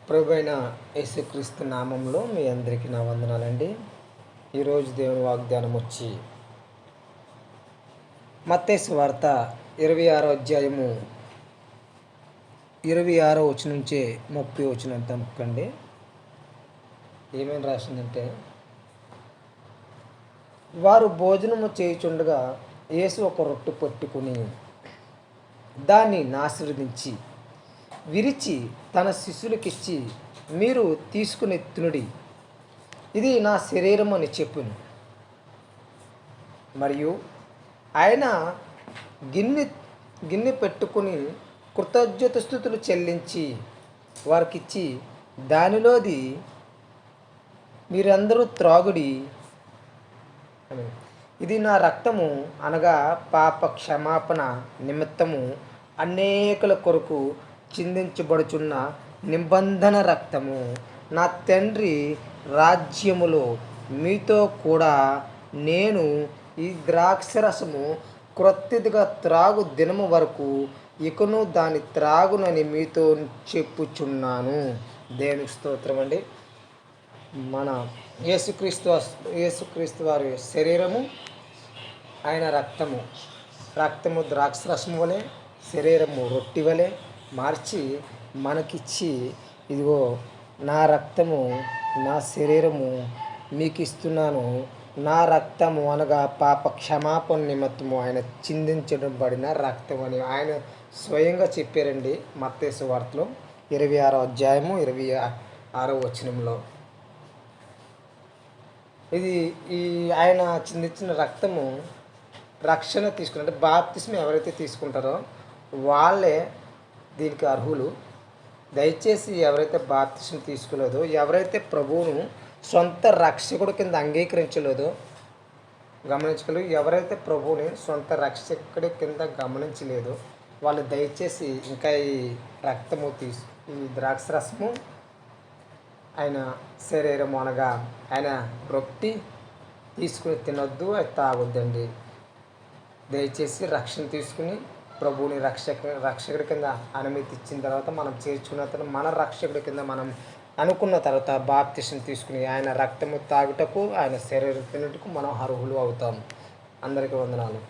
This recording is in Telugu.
ప్రభువైన యేసుక్రీస్తు నామంలో మీ అందరికీ నా వందనాలండి. ఈరోజు దేవుని వాగ్దానం వచ్చి మత్తయి సువార్త 26వ అధ్యాయము 26వ వచనం నుంచే 30వ వచనం తప్పకండి. ఏమేమి రాసిందంటే, వారు భోజనము చేయుచుండగా యేసు ఒక రొట్టె పట్టుకుని దాన్ని ఆశీర్వదించి విరిచి తన శిష్యులకిచ్చి, మీరు తీసుకుని తినుడి, ఇది నా శరీరం అని చెప్పును. మరియు ఆయన గిన్నె పెట్టుకుని కృతజ్ఞత స్తుతులు చెల్లించి వారికిచ్చి, దానిలోది మీరందరూ త్రాగుడి, ఇది నా రక్తము, అనగా పాప క్షమాపణ నిమిత్తము అనేకుల కొరకు చిందించబడుచున్న నిబంధన రక్తము. నా తండ్రి రాజ్యములో మీతో కూడా నేను ఈ ద్రాక్షరసము క్రొత్తదిగా త్రాగు దినము వరకు ఇకను దాన్ని త్రాగునని మీతో చెప్పుచున్నాను. దేవునికి స్తోత్రం అండి. మన యేసుక్రీస్తు వారి శరీరము, ఆయన రక్తము ద్రాక్షరసము వలె, శరీరము రొట్టె వలె మార్చి మనకిచ్చి, ఇదిగో నా రక్తము, నా శరీరము మీకు ఇస్తున్నాను. నా రక్తము అనగా పాప క్షమాపణ నిమిత్తము ఆయన చిందించబడిన రక్తం అని ఆయన స్వయంగా చెప్పారండి మత్తయి సువార్తలో 26వ అధ్యాయము 26వ వచనంలో. ఇది ఆయన చిందించిన రక్తము రక్షణ తీసుకుని, అంటే బాప్తిస్మ ఎవరైతే తీసుకుంటారో వాళ్ళే దీనికి అర్హులు. దయచేసి ఎవరైతే బాప్తిస్మ తీసుకోలేదో, ఎవరైతే ప్రభువును సొంత రక్షకుడు కింద అంగీకరించలేదో గమనించగలరు, ఎవరైతే ప్రభువుని సొంత రక్షకుడి కింద గమనించలేదో వాళ్ళు దయచేసి ఇంకా ఈ రక్తము ఈ ద్రాక్షరసము, ఆయన శరీరము అనగా ఆయన రొట్టె తీసుకుని తినొద్దు, అది తాగొద్దండి. దయచేసి రక్షణ తీసుకుని ప్రభువుని రక్షకుడి కింద అనుమతి ఇచ్చిన తర్వాత, మనం చేర్చుకున్న తర్వాత, మన రక్షకుడి కింద మనం అనుకున్న తర్వాత బాప్తిసం తీసుకుని ఆయన రక్తము తాగుటకు, ఆయన శరీరం తినుటకు మనం అర్హులు అవుతాం. అందరికీ వందనాలు.